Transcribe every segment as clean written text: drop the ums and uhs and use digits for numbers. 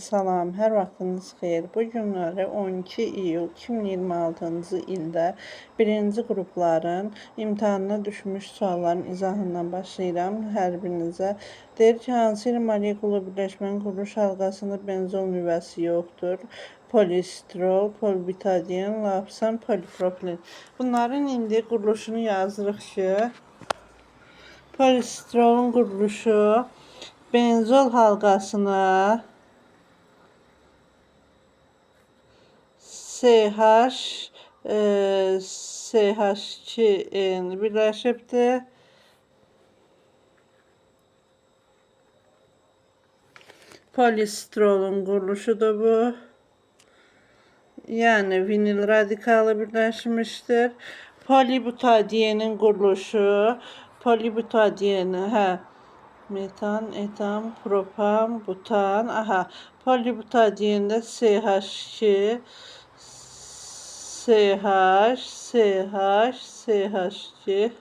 Salam, hər vaxtınız xeyir. Bu günləri 12 iyul 2026-cı ildə birinci qrupların imtahanına düşmüş sualların izahından başlayıram. Hər birinizə deyir ki, hansı il molekula birləşmənin quruluş halqasında benzol nüvəsi yoxdur? Polistrol, polbutadiyen, lapsan, polipropilen. Bunların indi quruluşunu yazırıq ki, polistrolun quruluşu benzol halqasına CH, CH2N birləşibdir. Polistrolun quruluşudur bu. Yəni vinil radikalı birləşmişdir. Polibutadiyenin quruluşu, polibutadiyeni, metan, etan, propan, butan, polibutadiyende CH2, CH, CH, CH2.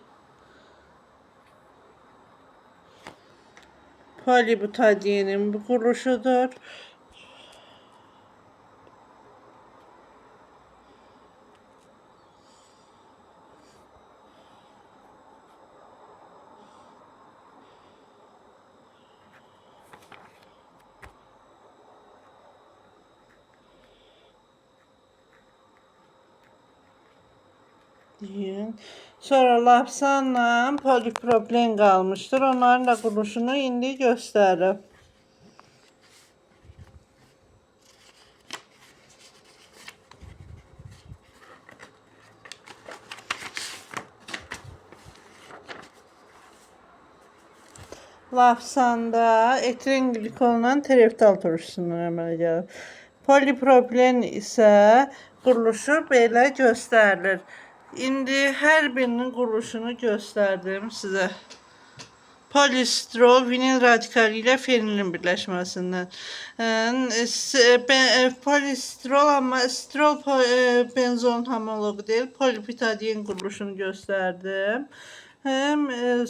Polibutadiyenin bu quruluşudur. Sonra lapsanla polipropilen qalmışdır. Onların da quruluşunu indi göstərirəm. Lapsanda etilen glikoldan tereftal turşusundan əmələ gəlir. Polipropilen isə quruluşu belə göstərilir. İndi hər birinin quruluşunu göstərdim sizə. Polistrol vinil radikali ilə fenilin birləşməsindən. Polistrol, amma strol benzolun homologu deyil. Polibutadiyen quruluşunu göstərdim.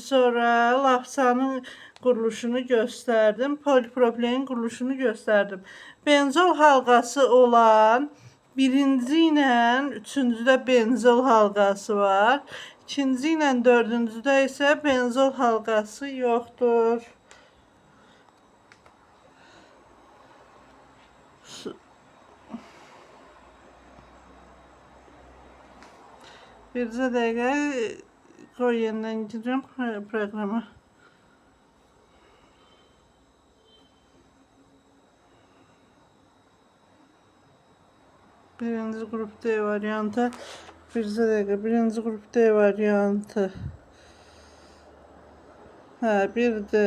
Sonra lapsanın quruluşunu göstərdim. Polipropilenin quruluşunu göstərdim. Benzol halqası olan birinci ilə üçüncüdə benzol halqası var. İkinci ilə dördüncüdə isə benzol halqası yoxdur. Bircə dəqiqə qoy yenidən girəm proqrama. Birinci qrup D variantı. Bircə dəqiqə. Birinci qrup D variantı. Bir də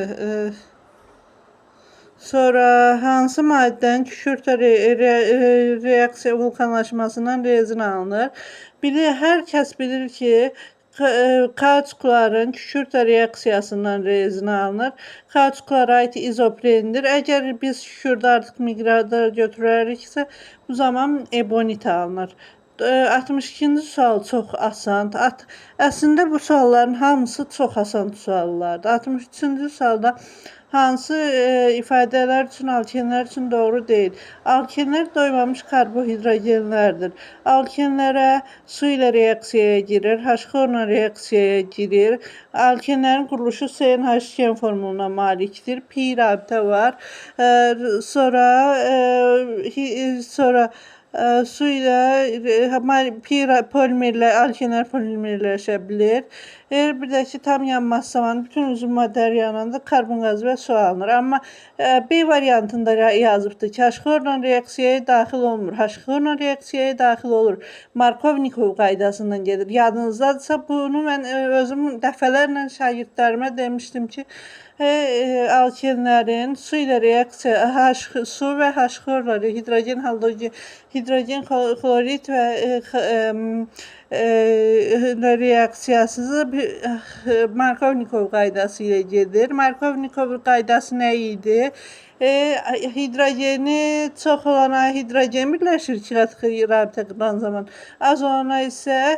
sonra hansı maddənin kükürt reaksiya vulkanlaşmasından rezin alınır? Hər kəs bilir ki, kauçukların kükürt reaksiyasından rezin alınır. Kauçuklara ait izoprendir. Əgər biz kükürdə artıq miqdarda götürəriksə, bu zaman ebonit alınır. 62-ci sual çox asandır. Əslində bu sualların hamısı çox asan suallardır. 63-cü sualda hansı ifadələr üçün alkenlər üçün doğru deyil? Alkenlər doymamış karbohidrogenlərdir. Alkenlərə su ilə reaksiyaya girir, H-xorla reaksiyaya girir. Alkenlərin quruluşu CnH2 formuluna malikdir. Pi rabitə var. Sonra su ilə alkenlər polimerləşə bilir. Bir də ki, tam yanması zamanı bütün üzüm maddələri yananda karbon qazı və su alınır. Amma B variantında yazıbdır ki, H-xorla reaksiyaya daxil olmur. H-xorla reaksiyaya daxil olur. Markovnikov qaydasından gedir. Yadınızdadırsa, bunu mən özüm dəfələrlə şagirdlərimə demişdim ki, alkenlərin su ilə reaksiya, su və H-xorla hidrogen klorid və reaksiyası Markovnikov qaydası ilə gedir. Markovnikov qaydası nə idi? Hidrogeni çox olana hidrogen birləşir ki, rabitə quran zaman. Az olana isə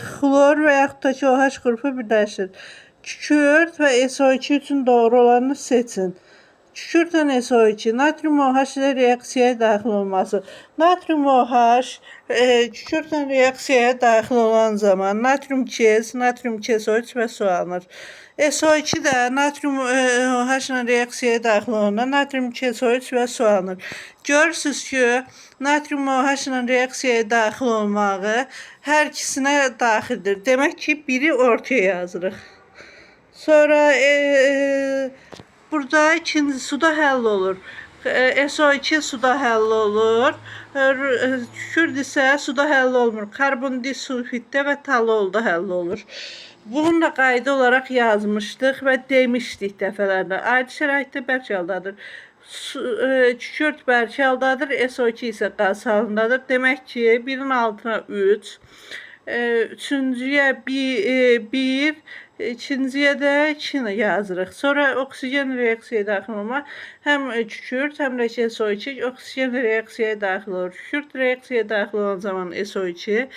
xlor və yaxud da ki, OH qrupu birləşir. Kükürt və SO2 üçün doğru olanı seçin. Kükürtlə SO2, natrium OH ilə reaksiyaya daxil olması. Natrium OH kükürtlə reaksiyaya daxil olan zaman natrium KS, natrium KSO3 və su alınır. SO2 də natrium OH ilə reaksiyaya daxil olanda natrium KSO3 və su alınır. Görürsünüz ki, natrium OH ilə reaksiyaya daxil olmağı hər ikisinə daxildir. Demək ki, biri ortaya yazırıq. Sonra burada ikinci suda həll olur. SO2 suda həll olur. Kükürt isə suda həll olmur. Karbon disulfiddə və talolda həll olur. Bunu da qayda olaraq yazmışdıq və demişdik dəfələrlə. Adi şəraitdə bərk haldadır. Kükürt bərk haldadır, SO2 isə qaz halındadır. Demək ki, 1-in altına 3, üçüncüyə 1, ikinciyə də 2 yazırıq. Sonra oksigen reaksiyaya daxil olma. Həm kükürt, həm də SO2 oksigen reaksiyaya daxil olur. Kükürt reaksiyaya daxil olan zaman SO2,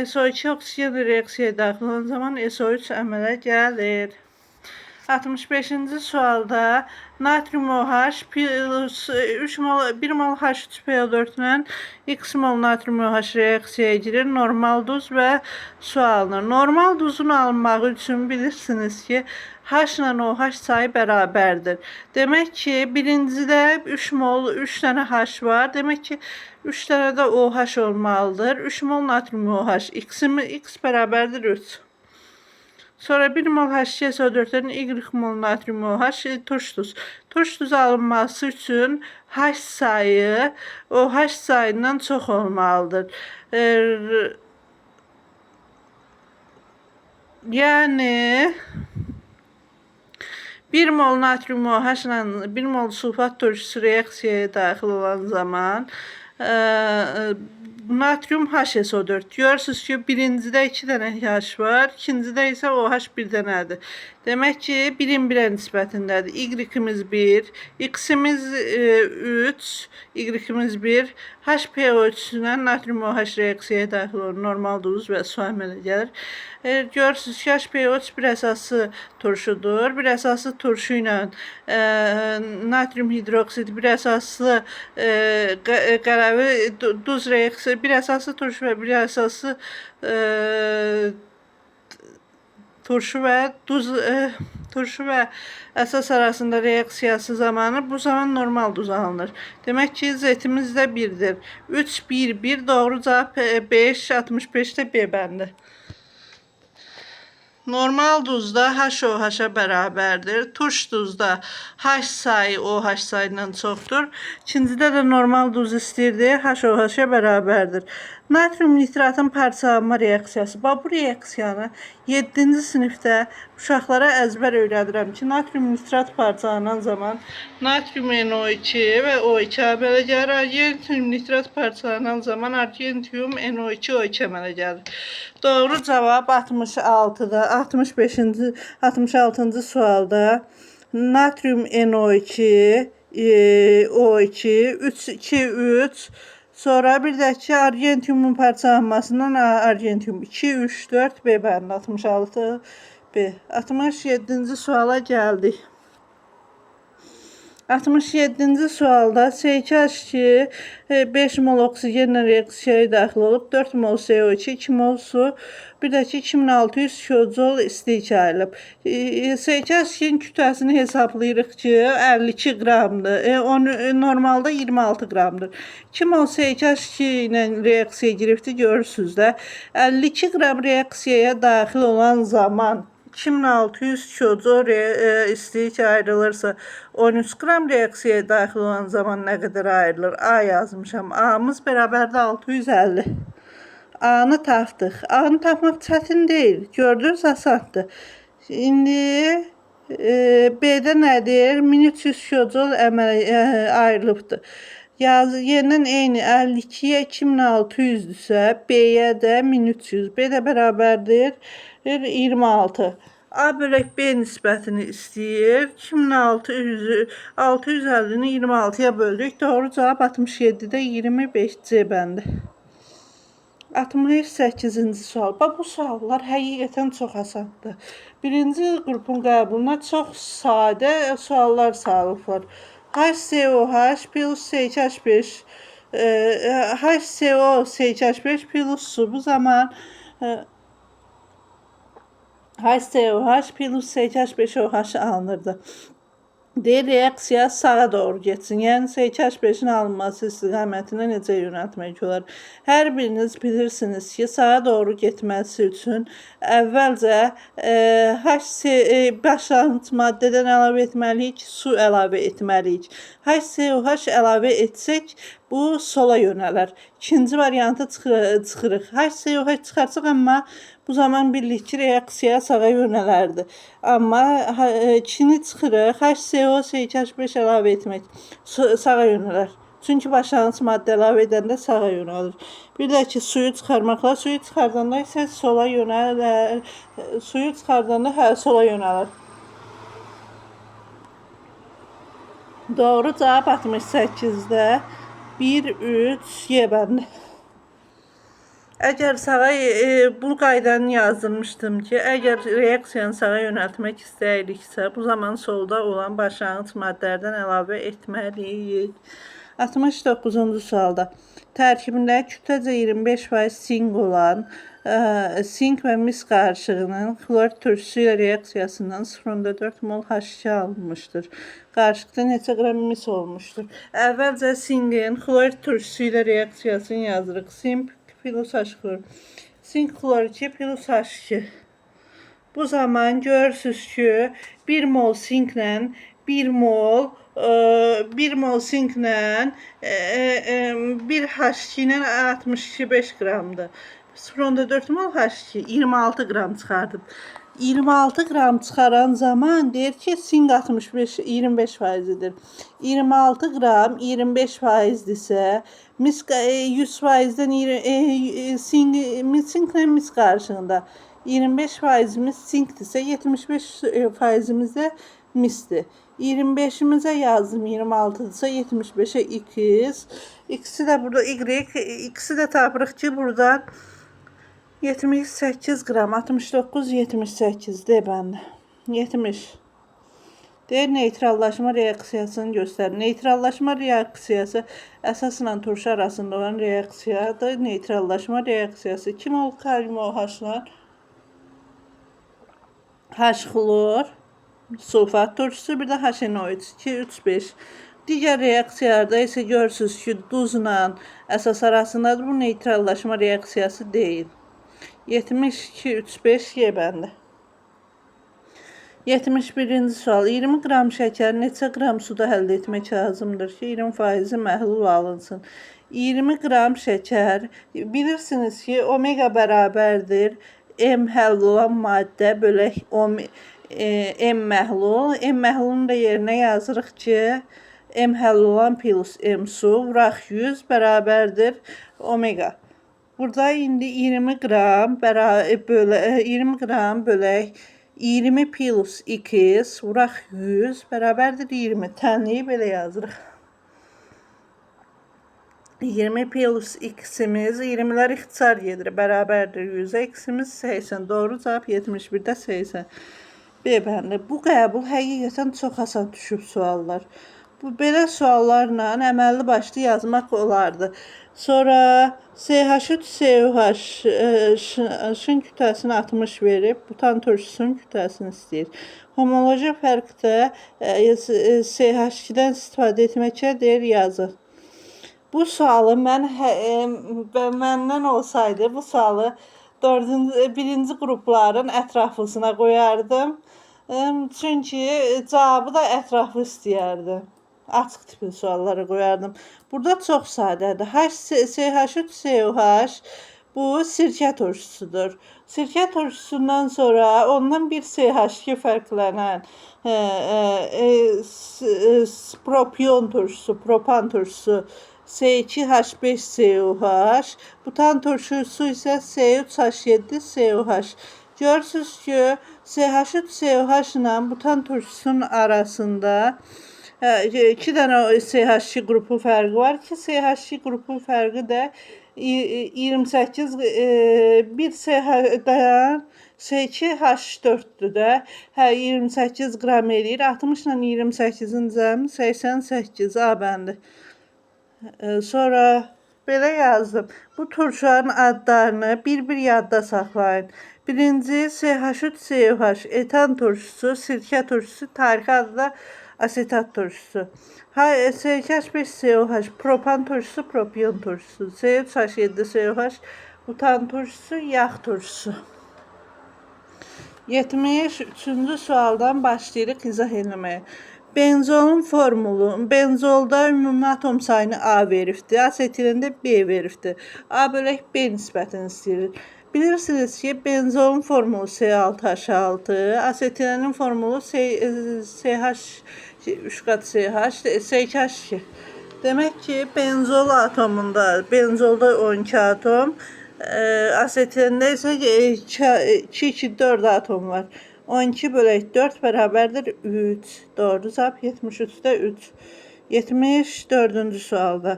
SO2 oksigen reaksiyaya daxil olan zaman SO3 əmələ gəlir. 65-ci sualda natrium OH plus 1 mol H3PO4 ilə x mol natrium OH reaksiyaya girir. Normal duz və su alınır. Normal duzun alınması üçün bilirsiniz ki, H ilə OH sayı bərabərdir. Demək ki, birincidə 3 mol 3 dənə H var. Demək ki, 3 dənə də OH olmalıdır. 3 mol natrium OH. X bərabərdir 3. Sonra 1 mol H2SO4-dən Y mol natrium OH turş duz. Turş duz alınması üçün H sayı OH sayından çox olmalıdır. Yəni 1 mol natrium OH ilə 1 mol sulfat turşusu reaksiyaya daxil olan zaman natrium HSO4. Görürsünüz ki, birincidə 2 dənə H var, ikincidə isə OH 1 dənədir. Demək ki, 1-in 1-ə nisbətindədir. Y-imiz 1, X-imiz 3, Y-imiz 1, HPO3 ilə natrium OH reaksiyaya daxil olur. Normal duz və su əmələ gəlir. Görürsünüz ki, HPO3 bir əsası turşudur. Bir əsası turşu ilə natrium hidroksid, bir əsası qələvi duz reaksiyası, bir əsası turşu və bir əsası turşu və əsas arasında reaksiyası zamanı bu zaman normal duz alınır. Demək ki, Z-imiz də 1-dir. 3, 1, 1 doğru cavab 5, 65-də B bəndi. Normal duzda HOH-a bərabərdir. Turş duzda H sayı OH sayından çoxdur. İkincidə də normal duz istəyirdi. HOH-a bərabərdir. Natrium nitratın parçalanma reaksiyası. Bu reaksiyanı 7-ci sinifdə uşaqlara əzbər öyrədirəm ki, natrium nitrat parçalanan zaman natrium NO2 və O2 əmələ gəlir. Argentium nitrat parçalanan zaman argentium NO2 O2 əmələ gəlir. Doğru cavab 66-da, 65-ci, 66-cı sualda natrium NO2, O2, 3, 2, 3, sonra bir də ki, argentiumun parçalanmasından argentium 2, 3, 4, B bəndi, 66, B. 67-ci suala gəldik. 67-ci sualda SH2 5 mol oksigenlə reaksiyaya daxil olub, 4 mol CO2, 2 mol su, bir də ki 2600 kilojol istilik ayrılıb. SH2-nin kütləsini hesablayırıq ki, 52 qramdır. Normalda 26 qramdır. 2 mol SH2 ilə reaksiyaya giribdir, görürsünüz də. 52 qram reaksiyaya daxil olan zaman 2600 kilojol istilik ayrılırsa 13 qram reaksiyaya daxil olan zaman nə qədər ayrılır? A yazmışam. A'mız bərabərdə 650. A'nı tapdıq. A'nı tapmaq çətin deyil. Gördünüz, asandır. İndi B'də nədir? 1300 kilojol ayrılıbdır. Yenidən eyni 52-yə 2600-dürsə, B-yə də 1300. B də bərabərdir 26. A bölək B nisbətini istəyir. 650-ni 26-ya böldük. Doğru cavab 67-də 25 C bəndi. 68-ci sual. Bu suallar həqiqətən çox asandır. Birinci qrupun qəbuluna çox sadə suallar salıblar. HCOH plus CH5 HCO CH5 plus su. Bu zaman HCOH plus CH5OH alınırdı. D reaksiya sağa doğru getsin. Yəni CH5-in alınması istiqamətinə necə yönəltmək olar? Hər biriniz bilirsiniz ki, sağa doğru getməsi üçün əvvəlcə başlanğıc maddədən əlavə etməliyik, su əlavə etməliyik. HCOH əlavə etsək, bu sola yönələr. İkinci variantı çıxırıq. HCOH çıxarsaq, amma bu zaman bilirik ki, reaksiya sağa yönələrdi. Amma ikini çıxırıq, HCO CH5 əlavə etmək sağa yönələr. Çünki başlanğıc maddə əlavə edəndə sağa yönəlir. Bir də ki, suyu çıxarmaqla, suyu çıxardanda isə sola yönələr. Suyu çıxardanda sola yönəlir. Doğru cavab 68-də 1-3 Y bəndi. Əgər sağa bu qaydanı yazdırmışdım ki, əgər reaksiyanı sağa yönəltmək istəyiriksə, bu zaman solda olan başlanğıc maddələrdən əlavə etməliyik. 69-cu sualda tərkibində kütləcə 25% sink olan sink və mis qarışığının xlor turşusu ilə reaksiyasından 0,4 mol H2 alınmışdır. Qarışıqda neçə qram mis olmuşdur? Əvvəlcə sinkin xlor turşusu ilə reaksiyasını yazırıq. Sink plus H2. Sink xlor 2 plus H2. Bu zaman görürsünüz ki, 1 mol sinklə 1 mol sinklə 1 H2 ilə 62,5 qramdır. 0,4 mol H2 26 qram çıxardıb. 26 qram çıxaran zaman deyir ki, sink 25%-dir. 26 qram 25%-dirsə, mis 100%-dən sinklə mis qarışığında 25%-imiz sinkdirsə, 75%-imiz də misdir. 25-imizə yazdım, 26-dırsa 75-ə x. X-i də burada y, x-i də tapırıq ki, buradan 78 qram, 69, 78 de bəndə. 70. Deyir, neytrallaşma reaksiyasını göstərir. Neytrallaşma reaksiyası əsasla turşu arasında olan reaksiyadır. Neytrallaşma reaksiyası 2 mol kalium OH-la H-xlor, sulfat turşusu, bir də HNO3, 2, 3, 5. Digər reaksiyalarda isə görürsünüz ki, duzla əsas arasındadır. Bu neytrallaşma reaksiyası deyil. 72, 35 Y bəndə. 71-ci sual. 20 qram şəkər neçə qram suda əldə etmək lazımdır ki, 20% məhlul alınsın. 20 qram şəkər, bilirsiniz ki, omega bərabərdir M həll olan maddə bölək M məhlul. M məhlulunu da yerinə yazırıq ki, M həll olan plus M su vuraq 100 bərabərdir omega. Burada indi 20 qram bölək 20 plus x vuraq 100 bərabərdir 20. Tənliyi belə yazırıq. 20 plus x-imiz 20'lər ixtisar gedir. Bərabərdir 100'ə. X-imiz 80. Doğru cavab 71'də 80. B bəndi. Bu qəbul həqiqətən çox asan düşüb suallar. Bu belə suallarla əməlli başlı yazmaq olardı. Sonra CH3COH-ın kütləsini 60 verib, butan turşusunun kütləsini istəyir. Homoloji fərqdə CH2-dən istifadə etməkə deyir yazır. Bu sualı məndən olsaydı, bu sualı birinci qrupların ətraflısına qoyardım. Çünki cavabı da ətraflı istəyərdim. Açıq tipli suallara qoyardım. Burada çox sadədir. CH3COH bu sirkə turşusudur. Sirkə turşusundan sonra ondan bir CH2 fərqlənən propion turşusu, propan turşusu C2H5COH, butan turşusu isə C3H7COH. Görürsünüz ki, CH3COH ilə butan turşusunun arasında 2 dənə CH2 qrupu fərqi var ki, CH2 qrupu fərqi də 28 bir dayan S2H4-dür də. Hə 28 qram eləyir. 60 ilə 28-in cəmi 88 A bəndi. Sonra belə yazdım. Bu turşuların adlarını bir-bir yadda saxlayın. Birinci CH3COH etan turşusu, sirkə turşusu, tarixi adı da asetat turşusu. CH5COH propan turşusu, propion turşusu. C3H7COH butan turşusu, yağ turşusu. 73-cü sualdan başlayırıq izah etməyə. Benzolun formulu, benzolda ümumi atom sayını A veribdir, asetilində B veribdir. A bölək B nisbətini istəyirik. Bilirsiniz ki, benzolun formulu C6H6, asetilenin formulu CH, 3 qat CH, CH2. Demək ki, benzol atomunda, benzolda 12 atom, asetilində isə 2-4 atom var. 12 bölək 4 bərabərdir 3. Doğru cavab 73-də 3. 74-cü sualda.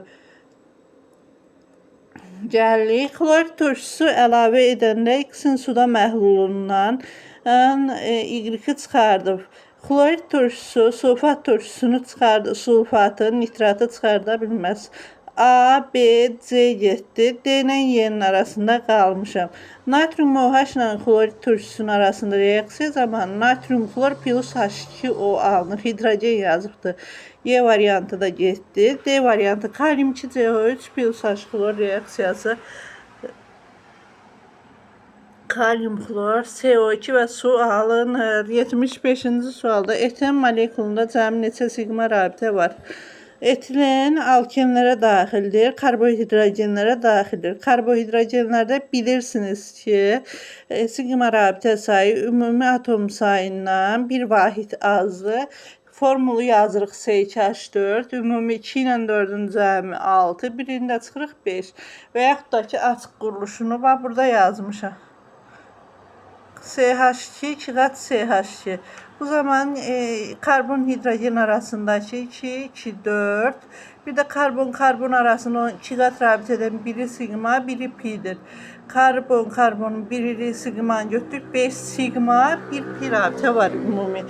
Gəlirik. Xlorid turşusu əlavə edəndə X-in suda məhlulundan Y-i çıxardıb. Xlorid turşusu sulfat turşusunu çıxardı, sulfatı, nitratı çıxarda bilməz. A, B, C getdi. D ilə Y-nin arasında qalmışam. Natrium OH ilə xlorid turşusunun arasında reaksiya zamanı natrium xlor plus H2O alınır. Hidrogen yazıbdır. Y variantı da getdi. D variantı kalium 2CO3 plus H xlor reaksiyası. Kalium xlor, CO2 və su alınır. 75-ci sualda eten molekulunda cəmi neçə sigma rabitə var? Etilen alkenlərə daxildir, karbohidrogenlərə daxildir. Karbohidrogenlərdə bilirsiniz ki, sigma rabitə sayı ümumi atom sayından bir vahid azdır. Formulu yazırıq C2H4, ümumi 2 ilə 4-ün cəmi 6, birində çıxırıq 5 və yaxud da ki, açıq quruluşunu burada yazmışam. CH2, 2 qat CH2. Bu zaman karbon hidrogen arasındaki 2, 2, 4. Bir de karbon arasında 2 qat rabitədən biri sigma, biri pi'dir. Karbonun biri sigma götürdük. 5 sigma, 1 pi rabitə var ümumi.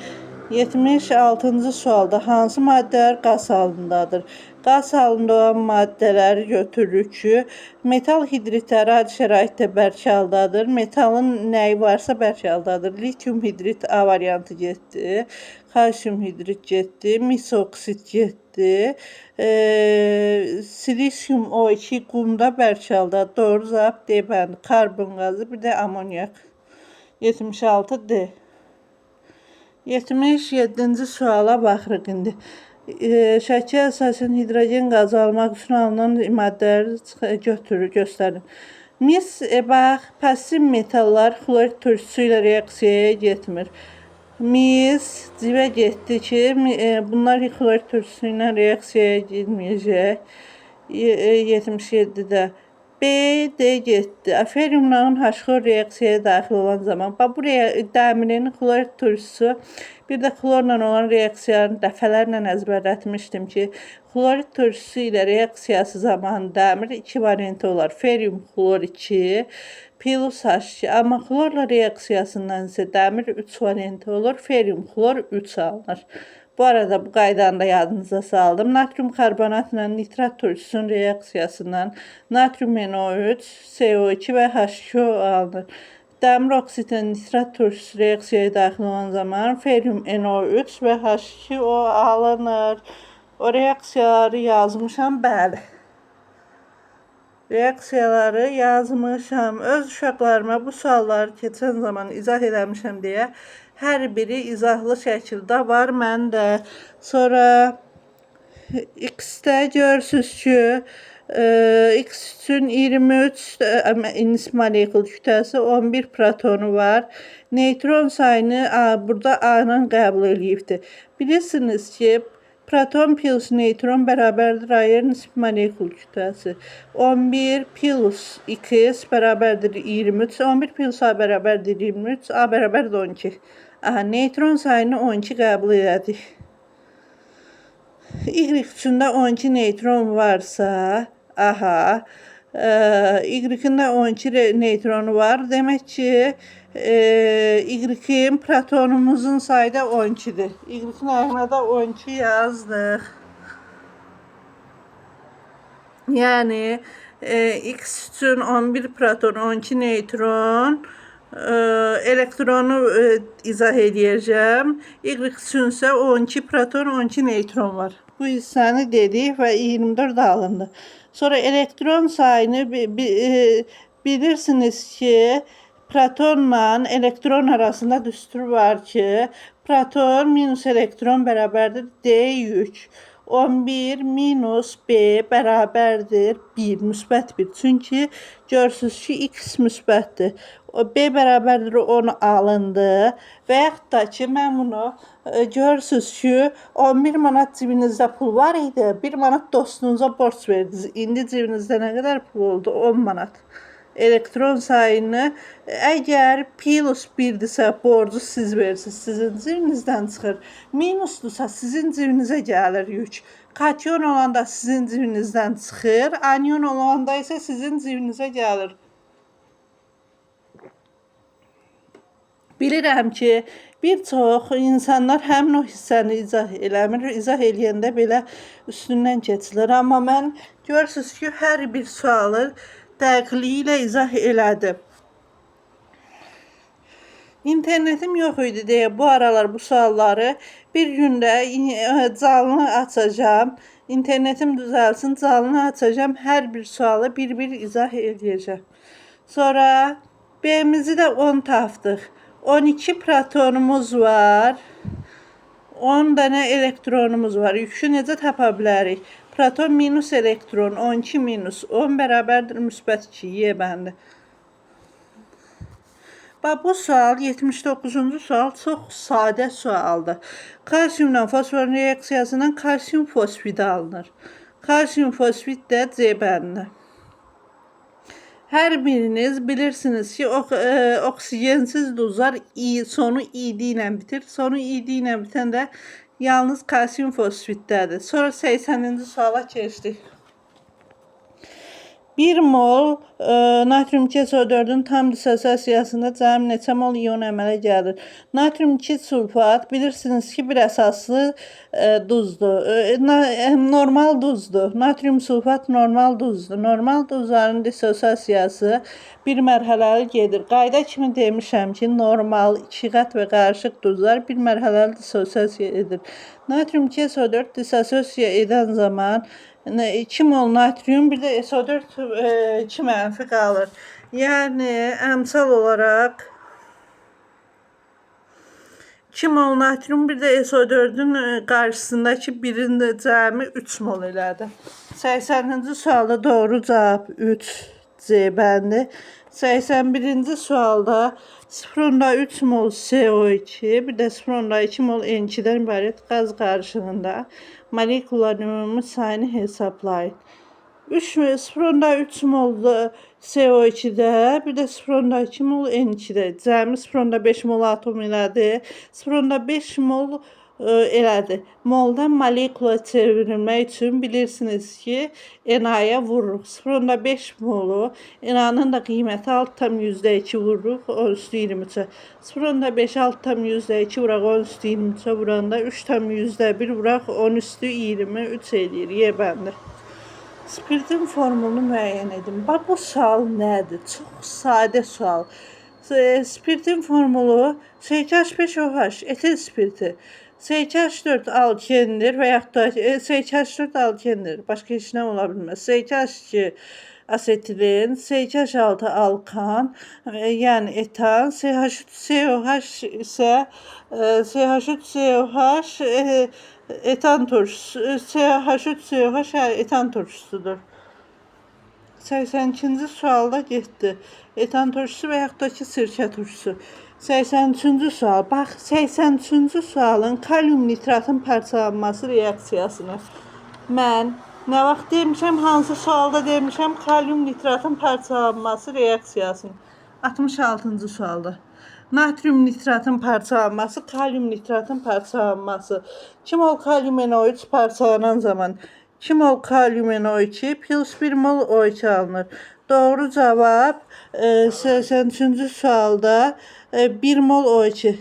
76-cı sualda hansı maddələr qaz halındadır? Qaz halında olan maddələri götürürük ki, metal hidritləri adi şəraitdə bərk haldadır. Metalın nəyi varsa bərk haldadır. Litium hidrit A variantı getdi. Kalsium hidrit getdi. Mis oksid getdi. Silisium O2 qumda bərk haldadır. Doğru cavab D bəndi. Karbon qazı, bir də amonyak. 76 D. 77-ci suala baxırıq indi. Şəkil əsasən hidrogen qazı almaq üçün alınan maddələri göstərin. Mis, bax, pasiv metallar xlorid turşusu ilə reaksiyaya getmir. Mis civə getdi ki, bunlar xlorid turşusu ilə reaksiyaya getməyəcək. 77-də. B, D getdi. Aferiumla H-xlor reaksiyaya daxil olan zaman, buraya dəmirin xlorid turşusu, bir də xlorla olan reaksiyanı dəfələrlə əzbərlətmişdim ki, xlorid turşusu ilə reaksiyası zamanı dəmir 2 variantı olar. Ferium xlor 2 plus H2. Amma xlorla reaksiyasından isə dəmir 3 variantı olur. Ferium xlor 3 alınır. Bu arada bu qaydanı da yadınıza saldım. Natrium karbonat ilə nitrat turşusunun reaksiyasından natrium NO3, CO2 və H2O alınır. Dəmir oksidlə nitrat turşusu reaksiyaya daxil olan zaman ferium NO3 və H2O alınır. O reaksiyaları yazmışam, bəli. Reaksiyaları yazmışam. Öz uşaqlarıma bu sualları keçən zaman izah eləmişəm deyə hər biri izahlı şəkildə var məndə. Sonra X-də görürsünüz ki, X üçün 23 nis molekul kütləsi 11 protonu var. Neytron sayını burada A-nın qəbul edibdir. Bilirsiniz ki, proton plus neytron bərabərdir ayır nisbi molekul kütləsi. 11 plus X bərabərdir 23. 11 plus A bərabərdir 23. A bərabərdir 12. Neytron sayını 12 qəbul elədik. Y üçündə 12 neytron varsa, Y-ın da 12 neytronu var. Demək ki, Y-in protonumuzun sayı da 12'dir. Y-in ayağına da 12 yazdıq. Yəni X üçün 11 proton, 12 neytron, elektronu izah edəcəm. Y üçünsə 12 proton, 12 neytron var. Bu hissəni dedik və 24 alındı. Sonra elektron sayını bilirsiniz ki, protonla elektron arasında düstur var ki, proton minus elektron bərabərdir D yük. 11 minus B bərabərdir 1, müsbət 1. Çünki görürsünüz ki, X müsbətdir. B bərabərdir 10 alındı. Və yaxud da ki, mən bunu görürsünüz ki, 11 manat cibinizdə pul var idi. 1 manat dostunuza borc verdiniz. İndi cibinizdə nə qədər pul oldu? 10 manat. Elektron sayını əgər plus 1-dirsə borcu siz verirsiniz, sizin cibinizdən çıxır. Minusdursa sizin cibinizə gəlir yük. Katyon olanda sizin cibinizdən çıxır, anion olanda isə sizin cibinizə gəlir. Bilirəm ki, bir çox insanlar həmin o hissəni izah eləmir. İzah eləyəndə belə üstündən keçilir. Amma mən görürsünüz ki, hər bir sualı dəqiqliyi ilə izah elədim. İnternetim yox idi deyə bu aralar bu sualları bir gündə canlı açacağım. İnternetim düzəlsin, canlı açacağım. Hər bir sualı bir-bir izah edəcəm. Sonra B-mizi də 10 tapdıq. 12 protonumuz var. 10 dənə elektronumuz var. Yükü necə tapa bilərik? Proton minus elektron, 12 minus 10 bərabərdir müsbət 2, Y bəndi. Bax, bu sual, 79-cu sual çox sadə sualdır. Kalsiyumla fosforun reaksiyasından kalsiyum fosfid alınır. Kalsiyum fosfid də C bəndi. Hər biriniz bilirsiniz ki, oksigensiz duzlar sonu id ilə bitir. Sonu id ilə bitən də yalnız kalsiyum fosfiddədir. Sonra 80-ci suala keçdik. 1 mol natrium 2SO4-ün tam dissosiasiyasında cəmi neçə mol iyon əmələ gəlir? Natrium 2 sulfat bilirsiniz ki, bir əsaslı duzdur. Normal duzdur. Natrium sulfat normal duzdur. Normal duzların dissosiasiyası bir mərhələli gedir. Qayda kimi demişəm ki, normal, iki qat və qarışıq duzlar bir mərhələli dissosiasiya edir. Natrium 2SO4 dissosiasiya edən zaman 2 mol natrium, bir də SO4 2 mənfi qalır. Yəni, əmsal olaraq 2 mol natrium, bir də SO4-ün qarşısındakı birində cəmi 3 mol elədi. 80-ci sualda doğru cavab 3 C bəndi. 81-ci sualda 0,3 mol CO2, bir də 0,2 mol N2-dən ibarət qaz qarışığında molekular ümumi sayını hesablayın. 0,3 mol CO2-də, bir də 0,2 mol N2-də. Cəmi 0,5 mol atom elədi. 0,5 mol elədi. Moldan molekula çevrilmək üçün bilirsiniz ki, Na-ya vururuq. 0,5 molu, Na-nın da qiyməti 6,2 vururuq 10^23-ə. 0,5 6,2 vuraq 10^23-ə vuranda 3,1 vuraq 10^23 eləyir. Y bəndi. Spiritin formulunu müəyyən edin. Bax, bu sual nədir? Çox sadə sual. Spiritin formulu SH5OH, etil spiriti. SH4 alkendir və yaxud da SH4 alkendir. Başqa heç nə ola bilməz. SH2 asetilin, SH6 alkan, yəni etan, CH3COH isə CH3COH etan turşusu, CH3COH etan turşusudur. 82-ci sualda getdi. Etan turşusu və yaxud da ki, sirkə turşusu. 83-cü sual. Bax, 83-cü sualın kalium nitratın parçalanması reaksiyasını mən nə vaxt demişəm, hansı sualda demişəm, kalium nitratın parçalanması reaksiyasını. 66-cı sualda. Natrium nitratın parçalanması, kalium nitratın parçalanması. 2 mol kalium NO3 parçalanan zaman 2 mol kalium NO2 plus 1 mol O2 alınır. Doğru cavab 83-cü sualda 1 mol O2.